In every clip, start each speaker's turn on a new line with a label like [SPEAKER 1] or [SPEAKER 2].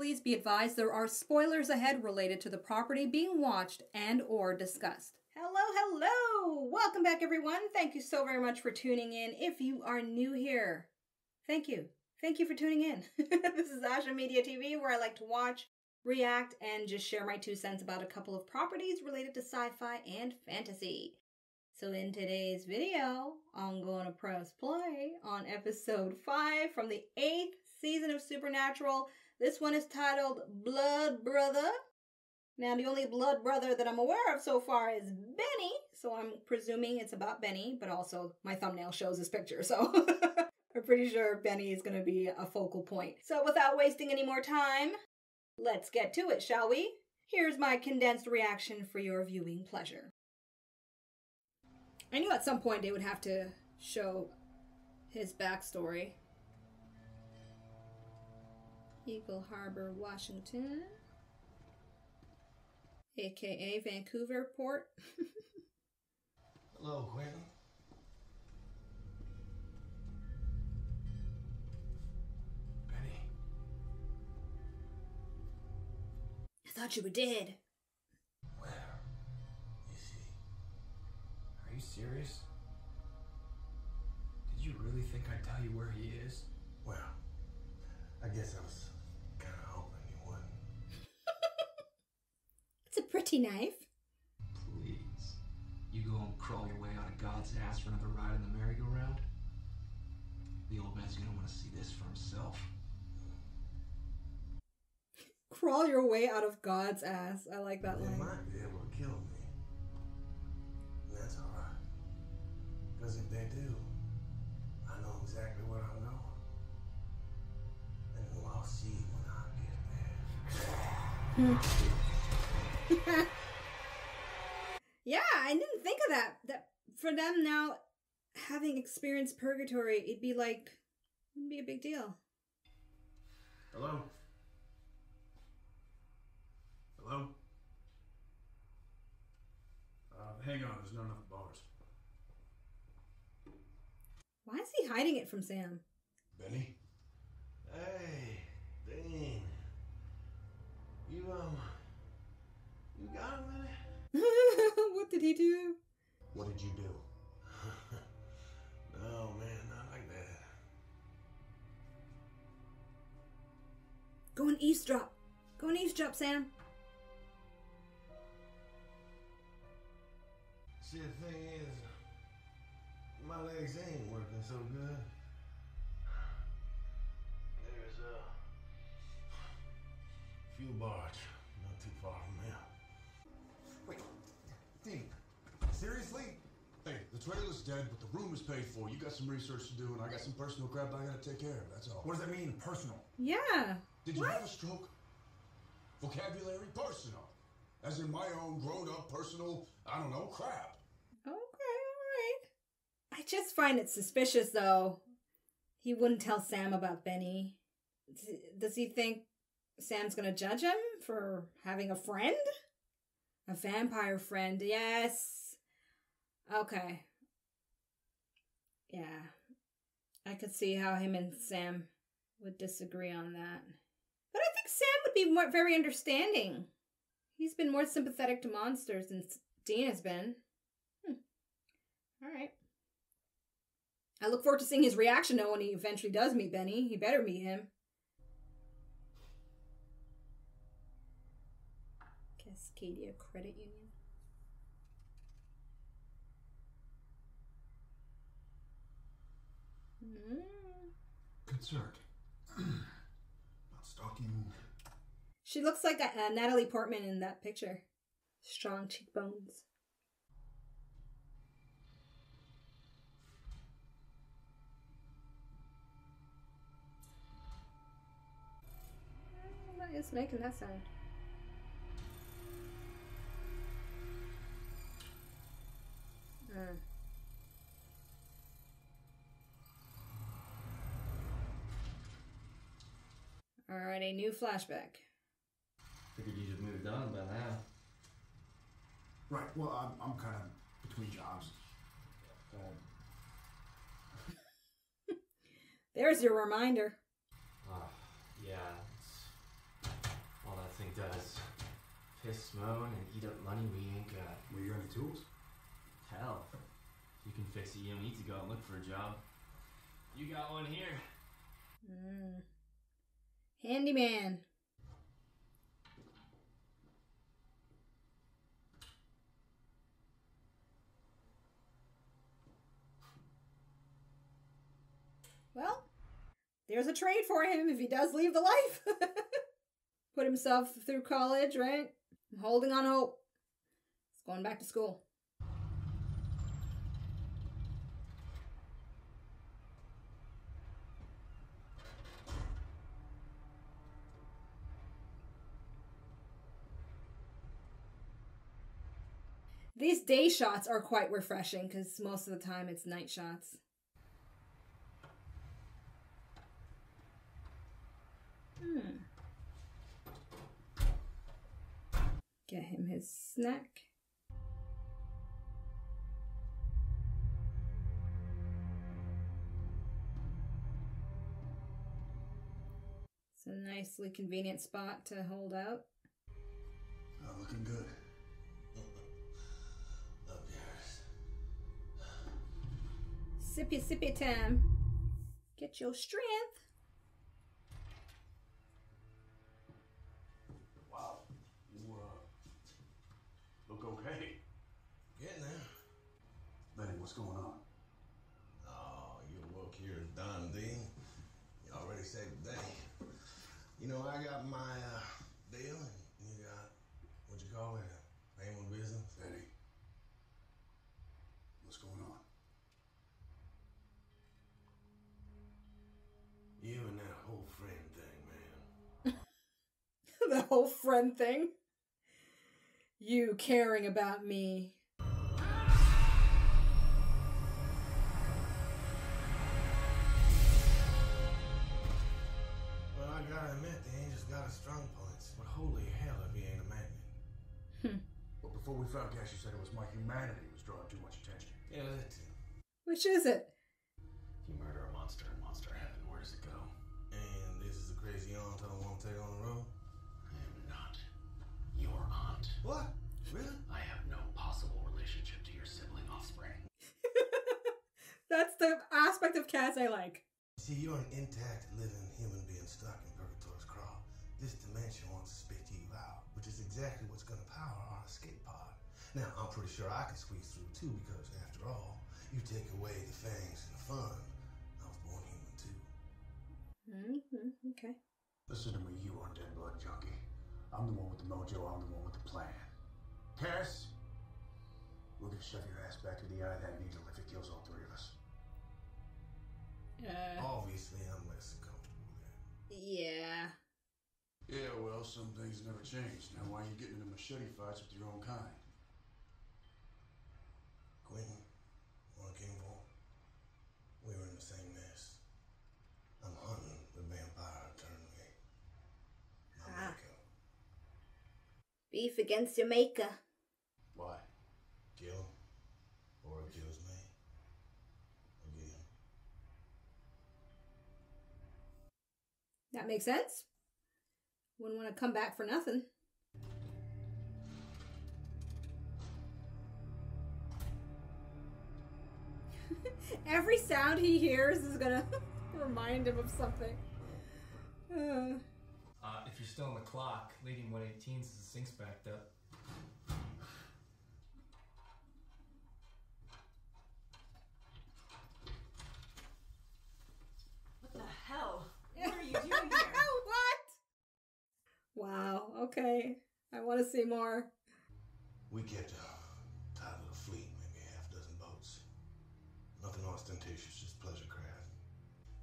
[SPEAKER 1] please be advised there are spoilers ahead related to the property being watched and or discussed. Hello! Welcome back, everyone. Thank you so very much for tuning in. If you are new here, thank you. Thank you for tuning in. This is Ashamoji TV, where I like to watch, react, and just share my 2 cents about a couple of properties related to sci-fi and fantasy. So in today's video, I'm going to press play on episode 5 from the 8th season of Supernatural. This one is titled Blood Brother. Now, the only blood brother that I'm aware of so far is Benny, so I'm presuming it's about Benny, but also my thumbnail shows this picture, so I'm pretty sure Benny is going to be a focal point. So without wasting any more time, let's get to it, shall we? Here's my condensed reaction for your viewing pleasure. I knew at some point they would have to show his backstory. Eagle Harbor, Washington, aka Vancouver Port.
[SPEAKER 2] Hello, Quinn. Benny.
[SPEAKER 1] I thought you were dead.
[SPEAKER 2] Where is he? Are you serious? Did you really think I'd tell you where he is?
[SPEAKER 3] Well, I guess I was kind of hoping you wouldn't.
[SPEAKER 1] It's a pretty knife.
[SPEAKER 2] Please. You go and crawl your way out of God's ass for another ride in the merry-go-round? The old man's gonna want to see this for himself.
[SPEAKER 1] Crawl your way out of God's ass. I like that
[SPEAKER 3] They
[SPEAKER 1] line.
[SPEAKER 3] might be able to kill me. And that's alright. Because if they do, I know exactly where I'm going. And who I'll see when I get there.
[SPEAKER 1] Yeah, I didn't think of that. That for them now, having experienced Purgatory, it'd be a big deal.
[SPEAKER 3] Hello? Hello? Hang on, there's not enough bars.
[SPEAKER 1] Why is he hiding it from Sam?
[SPEAKER 3] Benny? Hey, Dean. You got a minute?
[SPEAKER 1] What did he do?
[SPEAKER 3] What did you do? No, man, not like that.
[SPEAKER 1] Go and eavesdrop. Go and eavesdrop, Sam.
[SPEAKER 3] See, the thing is, my legs ain't working so good. There's a fuel barge not too far from here.
[SPEAKER 4] Wait, Dean, seriously? Hey, the trailer's dead, but the room is paid for. You got some research to do, and I got some personal crap I gotta take care of, that's all.
[SPEAKER 5] What does that mean, personal?
[SPEAKER 1] Yeah.
[SPEAKER 4] Did you
[SPEAKER 1] What?
[SPEAKER 4] have a stroke? Vocabulary personal. As in my own grown-up personal, I don't know, crap.
[SPEAKER 1] Okay, alright. I just find it suspicious, though. He wouldn't tell Sam about Benny. Does he think Sam's gonna judge him for having a friend? A vampire friend, yes. Okay. Yeah. I could see how him and Sam would disagree on that. But I think Sam would be very understanding. He's been more sympathetic to monsters than Dean has been. Alright. I look forward to seeing his reaction, though, when he eventually does meet Benny. He better meet him. Cascadia Credit Union.
[SPEAKER 5] Concerned. Not stalking.
[SPEAKER 1] She looks like Natalie Portman in that picture. Strong cheekbones. What is making that sound? Alright, a new flashback.
[SPEAKER 6] Figured you'd have moved on by now.
[SPEAKER 5] Right, well, I'm kind of between jobs.
[SPEAKER 1] There's your reminder.
[SPEAKER 6] Yeah, does. Piss moan and eat up money we ain't got.
[SPEAKER 5] Well, you got any tools?
[SPEAKER 6] Hell, if you can fix it, you don't need to go and look for a job. You got one here.
[SPEAKER 1] Handyman. Well, there's a trade for him if he does leave the life. Put himself through college, right? I'm holding on hope. He's going back to school. These day shots are quite refreshing because most of the time it's night shots. Get him his snack. It's a nicely convenient spot to hold out.
[SPEAKER 3] Oh, looking good. Up yours.
[SPEAKER 1] Sippy time. Get your strength.
[SPEAKER 4] Wow. You, look okay.
[SPEAKER 3] Getting there.
[SPEAKER 4] Benny, what's going on?
[SPEAKER 3] Oh, your work here is done, Dean. You already saved the day. You know, I got my deal, and you got, what you call it, name of business?
[SPEAKER 4] Benny. What's going on?
[SPEAKER 3] You and that whole friend thing, man.
[SPEAKER 1] The whole friend thing. You caring about me.
[SPEAKER 3] Well, I gotta admit, the angel's got his strong points. But holy hell if he ain't a magnet.
[SPEAKER 4] Well, before we found Cash, you said it was my humanity was drawing too much attention.
[SPEAKER 3] Yeah, that too.
[SPEAKER 1] Which is it?
[SPEAKER 6] If you murder a monster in Monster Heaven, where does it go?
[SPEAKER 3] And this is the crazy aunt I don't want to take on the road?
[SPEAKER 6] I am not your aunt.
[SPEAKER 3] What? Really?
[SPEAKER 6] I have no possible relationship to your sibling offspring.
[SPEAKER 1] That's the aspect of cats I like.
[SPEAKER 3] See, you're an intact, living human being stuck in Purgatory's crawl. This dimension wants to spit you out, which is exactly what's going to power our escape pod. Now, I'm pretty sure I can squeeze through too, because after all, you take away the fangs and the fun. I was born human too.
[SPEAKER 1] Okay.
[SPEAKER 4] Listen to me, you undead blood junkie. I'm the one with the mojo, I'm the one with the plan. Cass, we're gonna shove your ass back to the eye of that needle if it kills all three of us.
[SPEAKER 3] Obviously, I'm less than comfortable with that.
[SPEAKER 1] Yeah.
[SPEAKER 4] Yeah, well, some things never change. Now, why are you getting into machete fights with your own kind?
[SPEAKER 3] Quentin, what I came for, we were in the same mess. I'm hunting the vampire turned me. My maker.
[SPEAKER 1] Beef against your maker.
[SPEAKER 4] Why?
[SPEAKER 3] Kill him, or he kills me. Again.
[SPEAKER 1] That makes sense. Wouldn't want to come back for nothing. Every sound he hears is gonna remind him of something.
[SPEAKER 7] If you're still on the clock, leading 118s is the sink's backed up.
[SPEAKER 8] What the hell? What are you doing here?
[SPEAKER 1] What? Wow, okay. I want to see more.
[SPEAKER 3] We kept a tight little fleet, maybe half a dozen boats. Nothing ostentatious, just pleasure craft.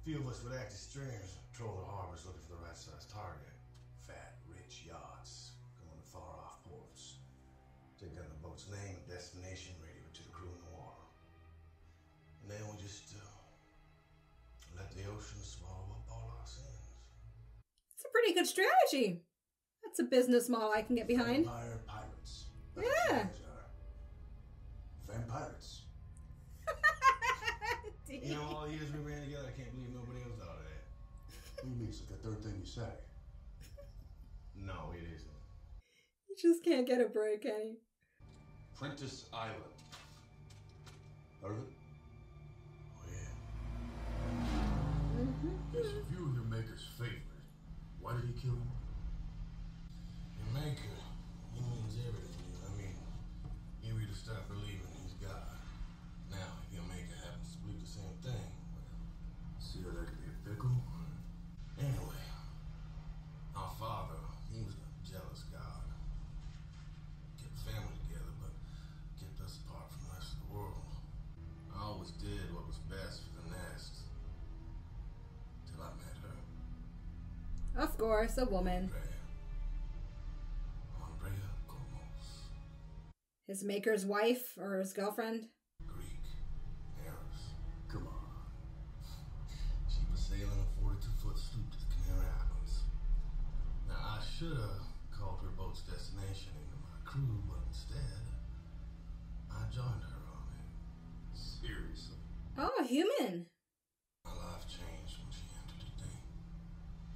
[SPEAKER 3] Few of us would act as stringers, patrol the harbors looking for the right size target. Fat, rich yachts, going to far off ports. Take down the boat's name and destination, radio to the crew in the water. And then we just let the ocean swallow up all our sins.
[SPEAKER 1] It's a pretty good strategy. That's a business model I can get behind.
[SPEAKER 4] Vampire pirates.
[SPEAKER 1] Yeah.
[SPEAKER 4] What you guys are. Vampires.
[SPEAKER 3] You know, all the years we ran together, I can't believe nobody else thought of that.
[SPEAKER 4] What do you mean? It's like the third thing you say.
[SPEAKER 3] No, it isn't.
[SPEAKER 1] Just can't get a break, can he?
[SPEAKER 3] Prentice Island. Heard of it? Oh, yeah.
[SPEAKER 4] Yes, if you were your maker's favorite, why did he kill you?
[SPEAKER 3] Your maker, he means everything. You know what I mean? You either stop believing he's God. Now, if your maker happens to believe the same thing,
[SPEAKER 4] See how that could be a pickle?
[SPEAKER 3] anyway, our father, he was a jealous God. Kept family together, but kept us apart from the rest of the world. I always did what was best for the nest. Till I met her.
[SPEAKER 1] Of course, a woman.
[SPEAKER 3] Andrea Gomos.
[SPEAKER 1] His maker's wife or his girlfriend.
[SPEAKER 3] Greek. Harris.
[SPEAKER 4] Come on.
[SPEAKER 3] She was sailing a 42-foot sloop to the Canary Islands. Now, I should have called her boat's destination into my crew, but instead, I joined her on it.
[SPEAKER 4] Seriously.
[SPEAKER 1] Oh, a human.
[SPEAKER 3] My life changed when she entered the thing.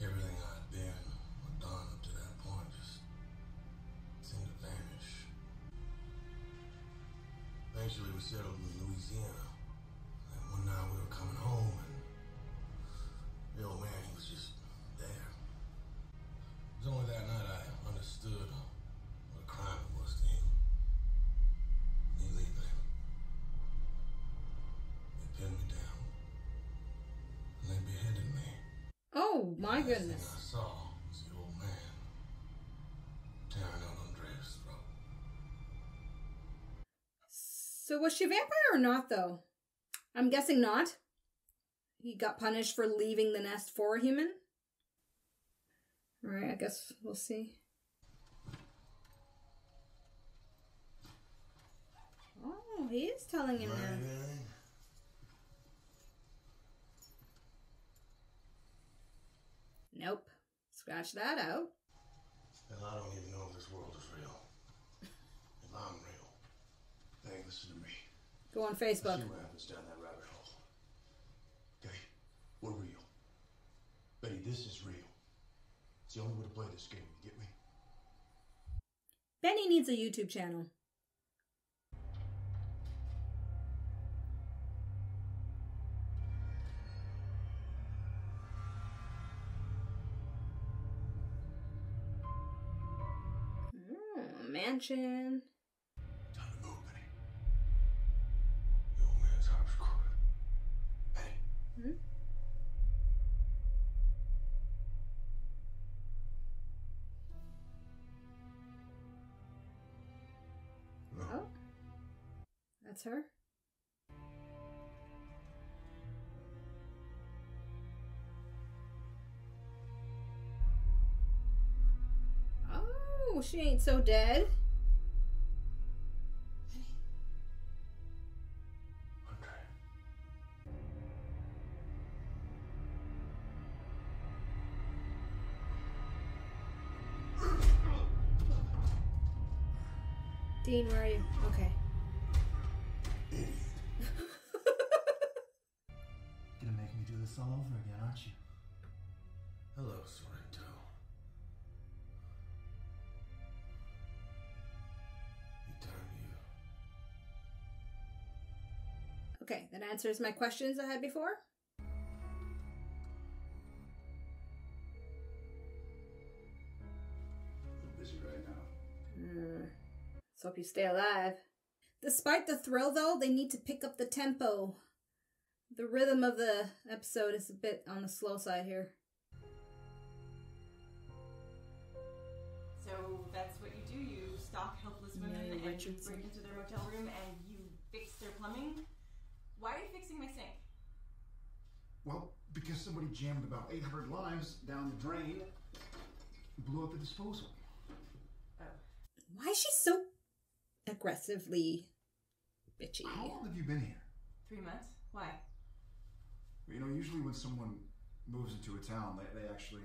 [SPEAKER 3] Everything I'd been or done up to that point just seemed to vanish. Eventually, we settled in Louisiana. And one night we were coming home, and the old man, he was just there. It was only that night I understood what a crime it was to him. Illegally. They pinned me down. And they beheaded me.
[SPEAKER 1] Oh, my
[SPEAKER 3] Last thing
[SPEAKER 1] goodness.
[SPEAKER 3] I saw was the old man tearing out Andrea's throat.
[SPEAKER 1] So was she a vampire or not, though? I'm guessing not. He got punished for leaving the nest for a human? Alright, I guess we'll see. Oh, he is telling him now.
[SPEAKER 3] Right.
[SPEAKER 1] Nope. Scratch that out.
[SPEAKER 3] And I don't even know if this world is real. If I'm real.
[SPEAKER 4] Hey, listen to me.
[SPEAKER 1] Go on Facebook.
[SPEAKER 4] See what happens down that rabbit hole. Okay? We're real. Betty, this is real. It's the only way to play this game, you get me?
[SPEAKER 1] Benny needs a YouTube channel. Mansion.
[SPEAKER 4] Time to move, Betty.
[SPEAKER 3] The old man's heart's crooked.
[SPEAKER 4] Betty.
[SPEAKER 1] Hmm?
[SPEAKER 3] No.
[SPEAKER 1] Oh. That's her. Oh, she ain't so dead.
[SPEAKER 3] Andre.
[SPEAKER 1] Dean, where are you? Okay.
[SPEAKER 5] Gonna make me do this all over again, aren't you?
[SPEAKER 3] Hello, Sorrento. You turned you.
[SPEAKER 1] Okay, that answers my questions I had before.
[SPEAKER 4] I'm busy right now.
[SPEAKER 1] Let's hope you stay alive. Despite the thrill, though, they need to pick up the tempo. The rhythm of the episode is a bit on the slow side here.
[SPEAKER 8] So that's what you do. You stalk helpless women
[SPEAKER 1] Amelia
[SPEAKER 8] and you
[SPEAKER 1] Richardson.
[SPEAKER 8] break into their motel room and you fix their plumbing. Why are you fixing my sink?
[SPEAKER 5] Well, because somebody jammed about 800 limes down the drain, blew up the disposal.
[SPEAKER 8] Oh.
[SPEAKER 1] Why is she so aggressively bitchy?
[SPEAKER 5] How long have you been here?
[SPEAKER 8] 3 months? Why?
[SPEAKER 5] You know, usually when someone moves into a town, they actually,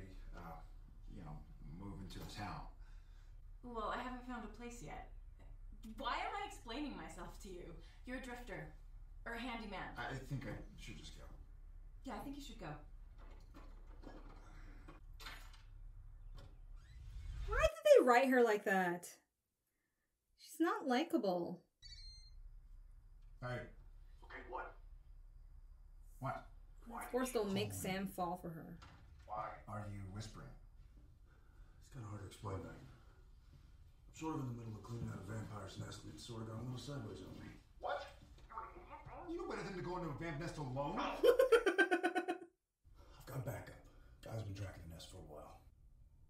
[SPEAKER 5] move into the town.
[SPEAKER 8] Well, I haven't found a place yet. Why am I explaining myself to you? You're a drifter. Or a handyman.
[SPEAKER 5] I think I should just go.
[SPEAKER 8] Yeah, I think you should go.
[SPEAKER 1] Why did they write her like that? not likable.
[SPEAKER 5] Hey.
[SPEAKER 4] Okay, what?
[SPEAKER 5] What?
[SPEAKER 4] Why?
[SPEAKER 1] Of course, they'll make Sam fall for her.
[SPEAKER 4] Why?
[SPEAKER 5] Are you whispering?
[SPEAKER 4] It's kind of hard to explain that. I'm sort of in the middle of cleaning out a vampire's nest and it sort of got a little sideways on me. What?
[SPEAKER 5] You know better than to go into a vamp nest alone.
[SPEAKER 4] I've got backup. Guy's been tracking the nest for a while.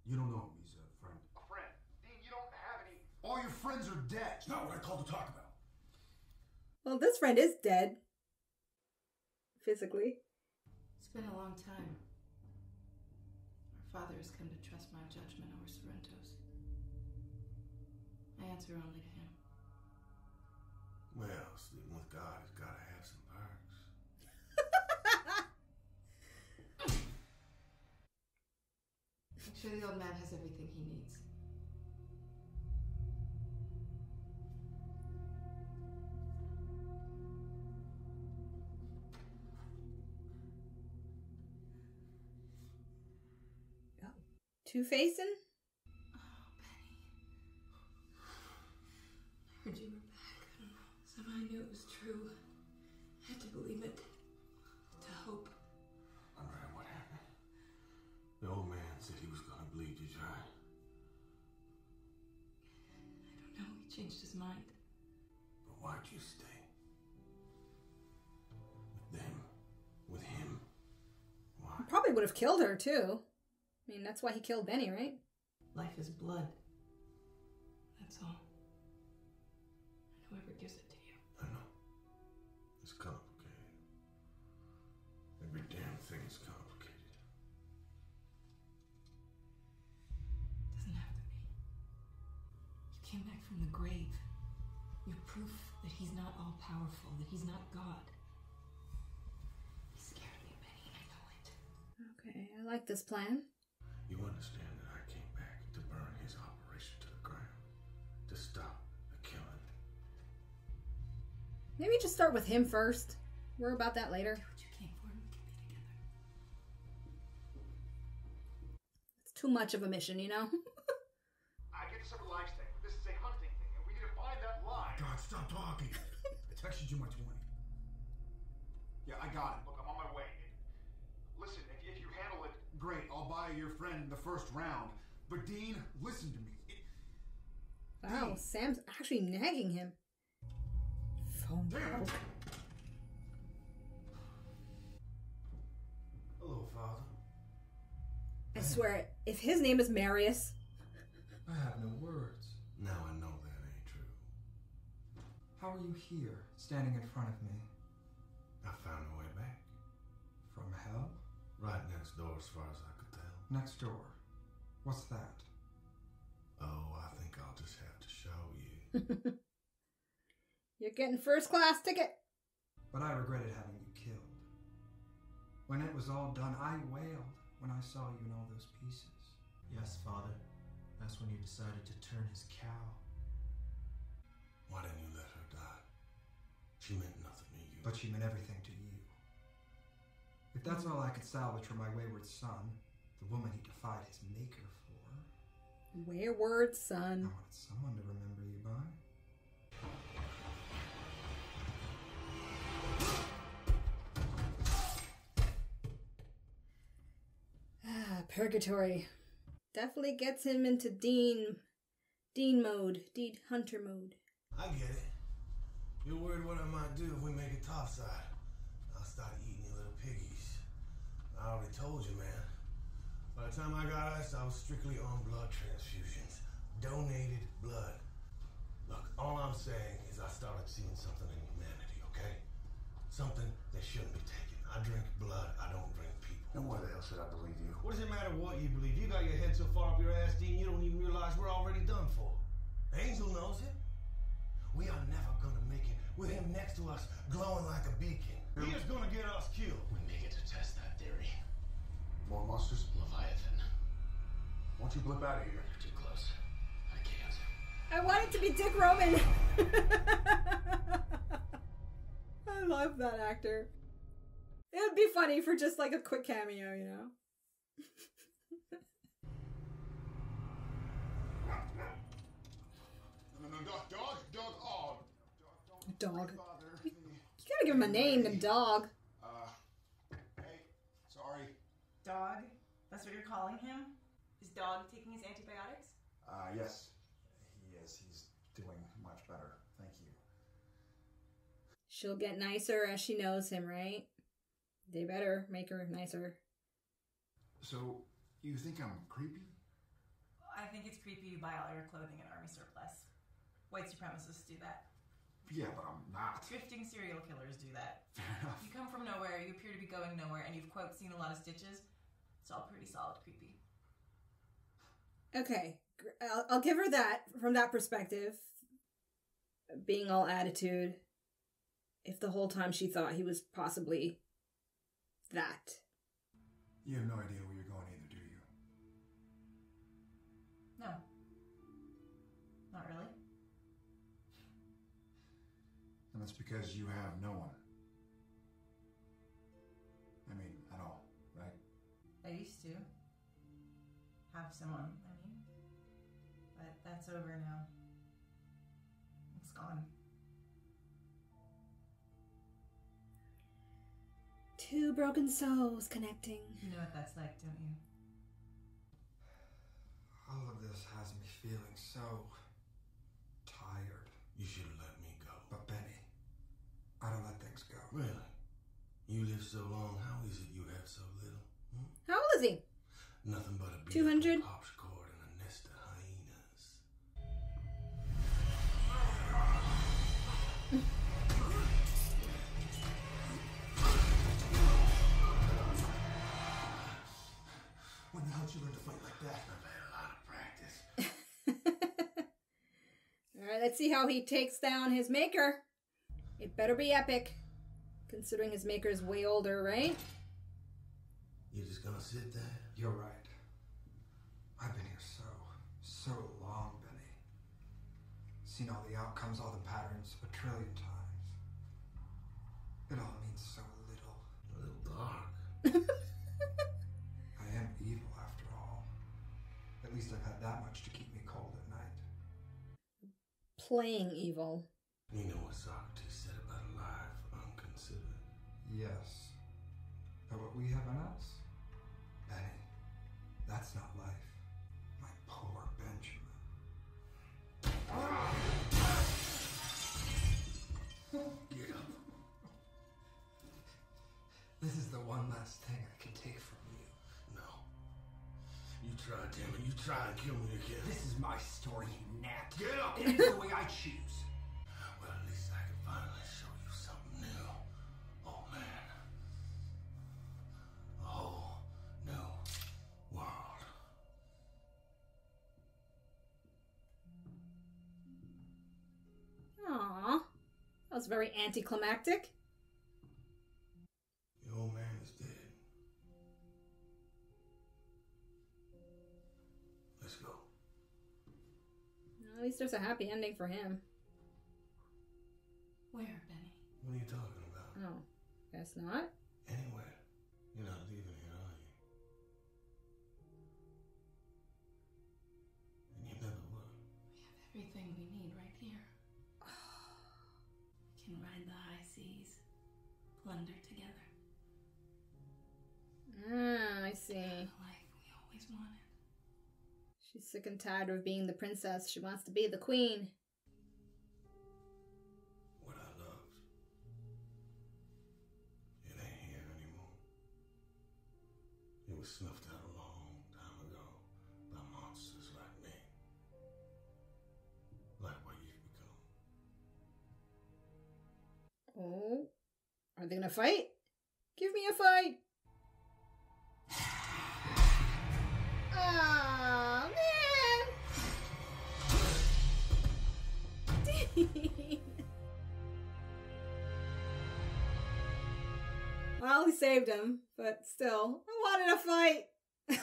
[SPEAKER 4] You don't know him. He's a friend.
[SPEAKER 5] A friend? Dean, you don't have any... All your friends are dead.
[SPEAKER 4] It's not what I called to talk about.
[SPEAKER 1] Well, this friend is dead. Physically.
[SPEAKER 9] It's been a long time. Our father has come to trust my judgment over Sorrento's. I answer only to him.
[SPEAKER 3] Well, sleeping with God has got to have some perks.
[SPEAKER 9] Make sure the old man has everything he needs.
[SPEAKER 1] Two-facing?
[SPEAKER 9] Oh, Benny. I heard you were back. Somehow I knew it was true. I had to believe it. To hope.
[SPEAKER 3] Andrea, what happened? The old man said he was going to bleed you dry.
[SPEAKER 9] I don't know. He changed his mind.
[SPEAKER 3] But why'd you stay? With them? With him? Why?
[SPEAKER 1] He probably would have killed her, too. I mean, that's why he killed Benny, right?
[SPEAKER 9] Life is blood. That's all. And whoever gives it to you.
[SPEAKER 3] I know. It's complicated. Every damn thing's complicated.
[SPEAKER 9] Doesn't have to be. You came back from the grave. You're proof that he's not all powerful, that he's not God. He scared me, Benny, I know it.
[SPEAKER 1] Okay, I like this plan.
[SPEAKER 3] You understand that I came back to burn his operation to the ground. To stop the killing.
[SPEAKER 1] Maybe just start with him first. Worry about that later.
[SPEAKER 9] Do what you came for and we can be together.
[SPEAKER 1] It's too much of a mission, you know?
[SPEAKER 5] I get this every lives thing. This is a hunting thing, and we need to find that line.
[SPEAKER 4] God, stop talking. I texted you my 20.
[SPEAKER 5] Yeah, I got it. Look, I'm on my way. Listen, if you handle it, great. I'll buy your friend the first round. But Dean, listen to me.
[SPEAKER 1] Wow,
[SPEAKER 5] Dean.
[SPEAKER 1] Sam's actually nagging him. Phone call.
[SPEAKER 3] Hello, Father.
[SPEAKER 1] I swear, if his name is Marius,
[SPEAKER 7] I have no words.
[SPEAKER 3] Now I know that ain't true.
[SPEAKER 7] How are you here, standing in front of me?
[SPEAKER 3] I found a way back.
[SPEAKER 7] From hell?
[SPEAKER 3] Right next door as far as I could tell.
[SPEAKER 7] Next door. What's that?
[SPEAKER 3] Oh, I think I'll just have to show you.
[SPEAKER 1] you're getting first class ticket.
[SPEAKER 7] But I regretted having you killed. When it was all done, I wailed when I saw you in all those pieces.
[SPEAKER 2] Yes, Father. That's when you decided to turn his cow.
[SPEAKER 3] Why didn't you let her die? She meant nothing to you.
[SPEAKER 7] But she meant everything to you. If that's all I could salvage from my wayward son, the woman he defied his maker for,
[SPEAKER 1] Wayward
[SPEAKER 7] I
[SPEAKER 1] son.
[SPEAKER 7] wanted someone to remember you by.
[SPEAKER 1] Purgatory. Definitely gets him into Dean mode. Dean Hunter mode.
[SPEAKER 3] I get it. You're worried what I might do if we make it topside. I'll start eating you little piggies. I already told you, man. By the time I got us, I was strictly on blood transfusions. Donated blood. Look, all I'm saying is I started seeing something in humanity, okay? Something that shouldn't be taken. I drink blood, I don't drink people.
[SPEAKER 4] And why the hell should I believe you?
[SPEAKER 3] What does it matter what you believe? You got your head so far up your ass, Dean, you don't even realize we're already done for. Angel knows it. We are never gonna make it with him next to us, glowing like a beacon. He is gonna get us killed.
[SPEAKER 6] We may get to test that theory.
[SPEAKER 4] More monsters?
[SPEAKER 6] Leviathan.
[SPEAKER 4] Why don't you blip out of here?
[SPEAKER 6] You're too close. I can't.
[SPEAKER 1] I want it to be Dick Roman. I love that actor. It would be funny for just like a quick cameo, you know?
[SPEAKER 5] No.
[SPEAKER 1] Dog. You gotta give him a name, the dog.
[SPEAKER 5] Hey, sorry.
[SPEAKER 8] Dog? That's what you're calling him? Is Dog taking his antibiotics?
[SPEAKER 5] Yes. He is. He's doing much better. Thank you.
[SPEAKER 1] She'll get nicer as she knows him, right? They better make her nicer.
[SPEAKER 5] So, you think I'm creepy?
[SPEAKER 8] I think it's creepy you buy all your clothing at Army surplus. White supremacists do that.
[SPEAKER 5] Yeah, but I'm not.
[SPEAKER 8] Drifting serial killers do that.
[SPEAKER 5] Fair enough.
[SPEAKER 8] You come from nowhere, you appear to be going nowhere, and you've, quote, seen a lot of stitches. It's all pretty solid creepy.
[SPEAKER 1] Okay, I'll give her that from that perspective. Being all attitude. If the whole time she thought he was possibly that.
[SPEAKER 5] You have no idea where you're going either, do you?
[SPEAKER 8] No. Not really.
[SPEAKER 5] And that's because you have no one. I mean, at all, right?
[SPEAKER 8] I used to have someone, but that's over now. It's gone.
[SPEAKER 1] Two broken souls connecting.
[SPEAKER 8] You know what that's like, don't you?
[SPEAKER 7] All of this has me feeling so tired.
[SPEAKER 3] You should have let me go.
[SPEAKER 7] But Benny, I don't let things go.
[SPEAKER 3] Really? You live so long, how is it you have so little?
[SPEAKER 1] How old is he?
[SPEAKER 3] Nothing but a
[SPEAKER 1] 200?
[SPEAKER 3] pops cord and a nest of hyenas.
[SPEAKER 5] When the hell did you learn to fight like that?
[SPEAKER 3] I've had a lot of practice.
[SPEAKER 1] Alright, let's see how he takes down his maker. It better be epic. Considering his maker's way older, right?
[SPEAKER 3] You just gonna sit there?
[SPEAKER 7] You're right. I've been here so long, Benny. Seen all the outcomes, all the patterns, a trillion times. It all means so little.
[SPEAKER 3] A little dark.
[SPEAKER 7] I am evil after all. At least I've had that much to keep me cold at night.
[SPEAKER 1] Playing evil.
[SPEAKER 3] You know what Socrates said about a life unconsidered?
[SPEAKER 7] Yes. But what we have in us? Benny, that's not life. My poor Benjamin.
[SPEAKER 3] Get up.
[SPEAKER 7] This is the one last thing I can take from you.
[SPEAKER 3] No. You try, damn it. You try and kill me again.
[SPEAKER 4] This is my story, you gnat.
[SPEAKER 3] Get up!
[SPEAKER 4] It ends the way I choose.
[SPEAKER 3] Well, at least I can finally show you something new. Oh, man. A whole new world.
[SPEAKER 1] Aww. That was very anticlimactic.
[SPEAKER 3] The old man is dead. Let's go.
[SPEAKER 1] At least there's a happy ending for him.
[SPEAKER 8] Where, Benny?
[SPEAKER 3] What are you talking about?
[SPEAKER 1] Oh, guess not.
[SPEAKER 3] Anywhere. You're not leaving here, are you? And you never will.
[SPEAKER 9] We have everything we need right here. We can ride the high seas, plunder together.
[SPEAKER 1] Ah, I see.
[SPEAKER 9] The life we always wanted.
[SPEAKER 1] She's sick and tired of being the princess. She wants to be the queen.
[SPEAKER 3] What I loved, it ain't here anymore. It was snuffed out a long time ago by monsters like me. Like what you've become.
[SPEAKER 1] Oh, are they gonna fight? Give me a fight! Ah, man! Dean! Well, he saved him, but still, I wanted a fight! It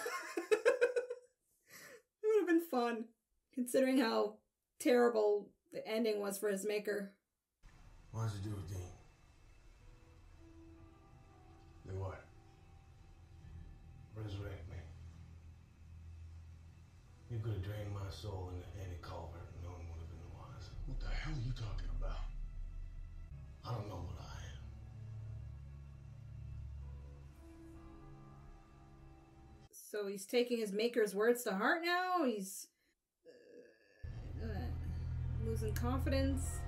[SPEAKER 1] would have been fun, considering how terrible the ending was for his maker.
[SPEAKER 3] What did you do with Dean? Do what? Resurrect me. You could have drained my soul into any culvert and no one would have been the wiser. hell are you talking about? I don't know what I am.
[SPEAKER 1] So he's taking his maker's words to heart now? He's losing confidence?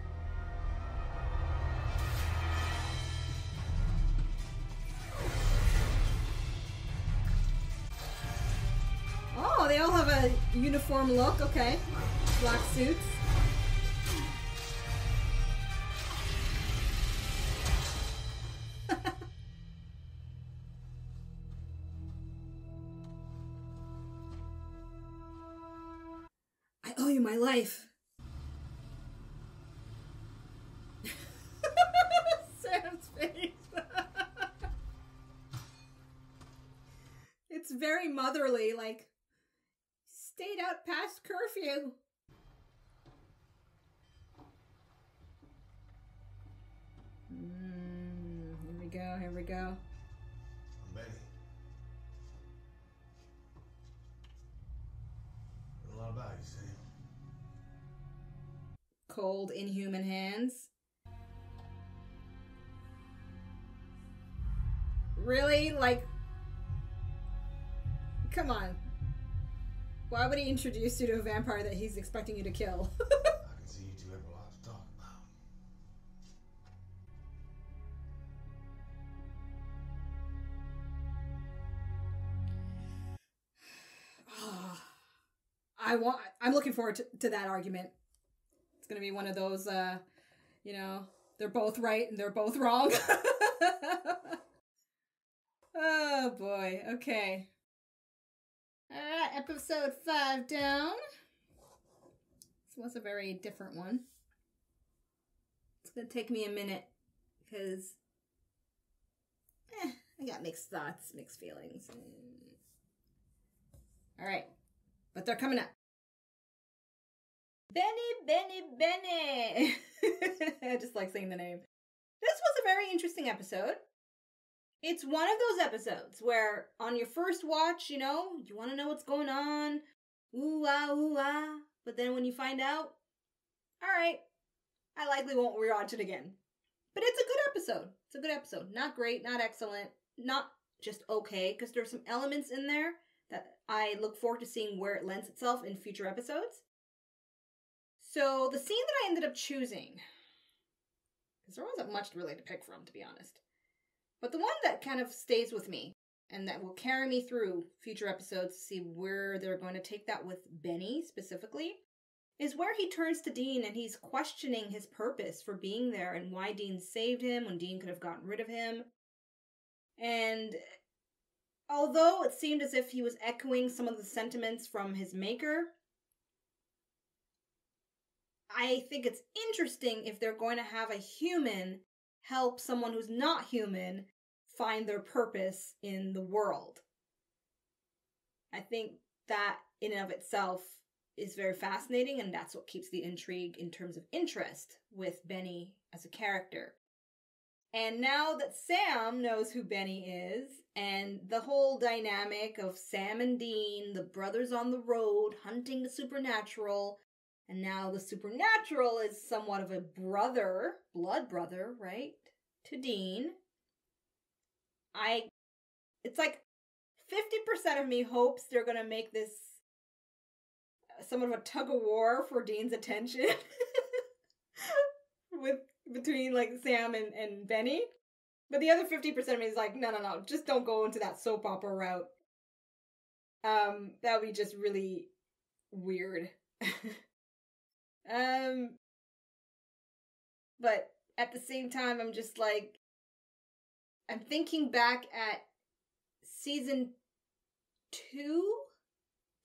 [SPEAKER 1] Oh, they all have a uniform look, okay. Black suits. I owe you my life. Sam's face. It's very motherly, like, stayed out past curfew. Here we go, here we go.
[SPEAKER 3] I'm Benny. Heard a lot about you, Sam.
[SPEAKER 1] Cold, inhuman hands. Really? Like, come on. Why would he introduce you to a vampire that he's expecting you to kill?
[SPEAKER 3] I can see you two have a lot to talk about.
[SPEAKER 1] I'm looking forward to that argument. It's gonna be one of those, you know, they're both right and they're both wrong. Oh boy, okay. Alright, episode 5 down. This was a very different one. It's gonna take me a minute, because I got mixed thoughts, mixed feelings. Alright, but they're coming up. Benny! I just like saying the name. This was a very interesting episode. It's one of those episodes where on your first watch, you know, you want to know what's going on. Ooh ah. But then when you find out, alright, I likely won't rewatch it again. But it's a good episode. It's a good episode. Not great, not excellent, not just okay, because there's some elements in there that I look forward to seeing where it lends itself in future episodes. So the scene that I ended up choosing, because there wasn't much really to pick from, to be honest, but the one that kind of stays with me and that will carry me through future episodes to see where they're going to take that with Benny specifically, is where he turns to Dean and he's questioning his purpose for being there and why Dean saved him when Dean could have gotten rid of him. And although it seemed as if he was echoing some of the sentiments from his maker, I think it's interesting if they're going to have a human help someone who's not human find their purpose in the world. I think that in and of itself is very fascinating, and that's what keeps the intrigue in terms of interest with Benny as a character. And now that Sam knows who Benny is, and the whole dynamic of Sam and Dean, the brothers on the road, hunting the supernatural, and now the supernatural is somewhat of a brother, blood brother, right, to Dean. It's like 50% of me hopes they're going to make this somewhat of a tug of war for Dean's attention between like Sam and Benny. But the other 50% of me is like, no, just don't go into that soap opera route. That would be just really weird. But at the same time, I'm just like, I'm thinking back at season 2?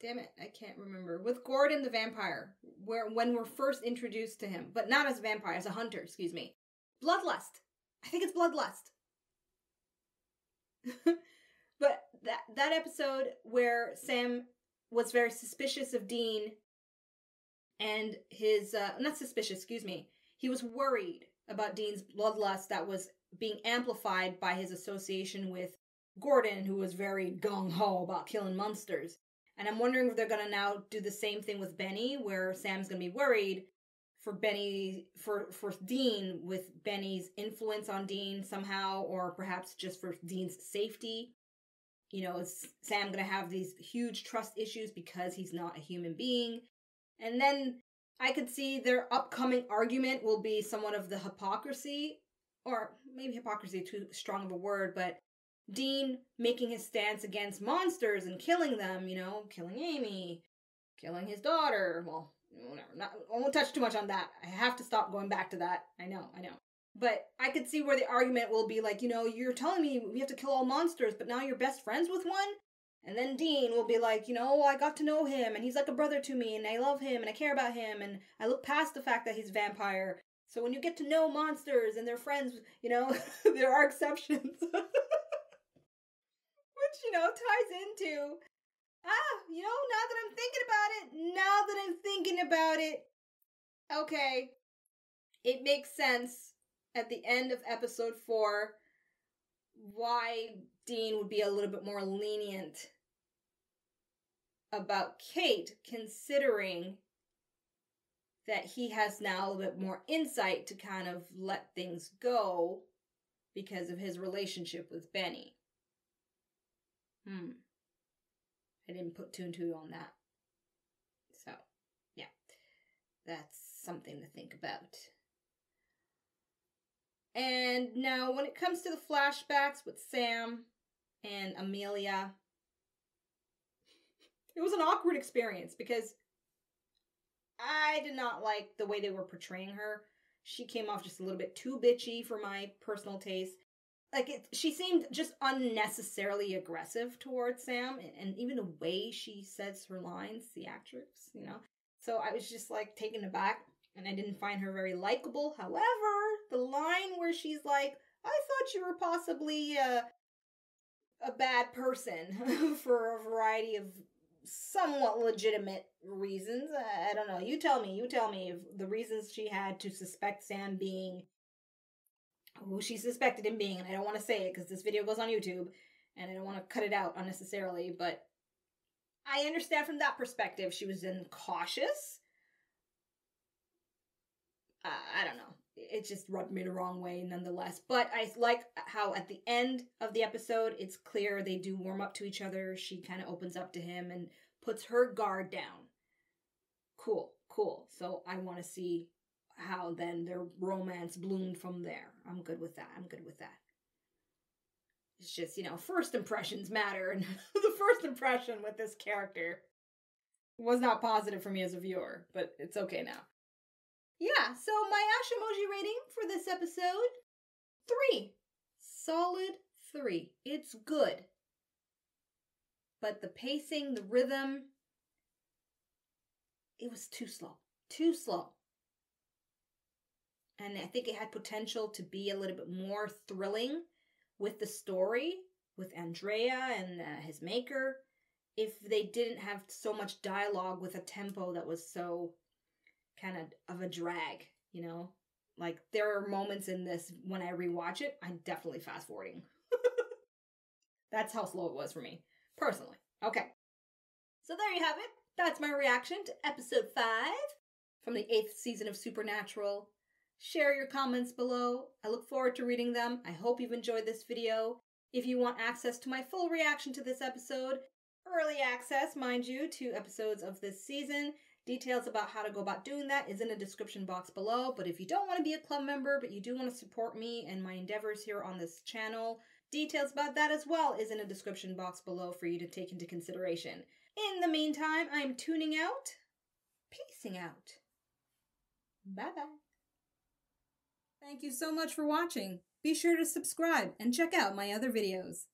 [SPEAKER 1] Damn it, I can't remember. With Gordon the vampire, when we're first introduced to him, but not as a vampire, as a hunter, excuse me. Bloodlust. I think it's Bloodlust. But that episode where Sam was very suspicious of Dean and his, not suspicious, excuse me. He was worried about Dean's bloodlust that was being amplified by his association with Gordon, who was very gung-ho about killing monsters. And I'm wondering if they're going to now do the same thing with Benny, where Sam's going to be worried for Dean, with Benny's influence on Dean somehow, or perhaps just for Dean's safety. You know, is Sam going to have these huge trust issues because he's not a human being? And then I could see their upcoming argument will be somewhat of the hypocrisy, or maybe hypocrisy too strong of a word, but Dean making his stance against monsters and killing them, you know, killing Amy, killing his daughter. Well, whatever. I won't touch too much on that. I have to stop going back to that. I know. But I could see where the argument will be like, you know, you're telling me we have to kill all monsters, but now you're best friends with one? And then Dean will be like, you know, I got to know him, and he's like a brother to me, and I love him, and I care about him, and I look past the fact that he's a vampire. So when you get to know monsters and their friends, you know, there are exceptions. Which, you know, ties into, you know, now that I'm thinking about it, okay, it makes sense at the end of episode 4 why Dean would be a little bit more lenient about Kate, considering that he has now a little bit more insight to kind of let things go because of his relationship with Benny. I didn't put 2 and 2 on that. So, yeah. That's something to think about. And now, when it comes to the flashbacks with Sam and Amelia, it was an awkward experience because I did not like the way they were portraying her. She came off just a little bit too bitchy for my personal taste. She seemed just unnecessarily aggressive towards Sam, and even the way she says her lines, the actress, you know. So I was just like taken aback, and I didn't find her very likable. However, the line where she's like, I thought you were possibly a bad person for a variety of somewhat legitimate reasons. I don't know. You tell me if the reasons she had to suspect Sam being who she suspected him being, and I don't want to say it because this video goes on YouTube, and I don't want to cut it out unnecessarily, but I understand from that perspective she was then cautious. I don't know. It just rubbed me the wrong way nonetheless. But I like how at the end of the episode, it's clear they do warm up to each other. She kind of opens up to him and puts her guard down. Cool. So I want to see how then their romance bloomed from there. I'm good with that. It's just, you know, first impressions matter. And the first impression with this character was not positive for me as a viewer. But it's okay now. Yeah, so my Ashamoji rating for this episode, 3. Solid 3. It's good. But the pacing, the rhythm, it was too slow. And I think it had potential to be a little bit more thrilling with the story, with Andrea and his maker, if they didn't have so much dialogue with a tempo that was so kind of a drag, you know? Like, there are moments in this, when I rewatch it, I'm definitely fast-forwarding. That's how slow it was for me, personally. Okay. So there you have it. That's my reaction to episode 5 from the 8th season of Supernatural. Share your comments below. I look forward to reading them. I hope you've enjoyed this video. If you want access to my full reaction to this episode, early access, mind you, to episodes of this season, details about how to go about doing that is in the description box below. But if you don't want to be a club member, but you do want to support me and my endeavors here on this channel, details about that as well is in the description box below for you to take into consideration. In the meantime, I'm tuning out, peacing out. Bye-bye. Thank you so much for watching. Be sure to subscribe and check out my other videos.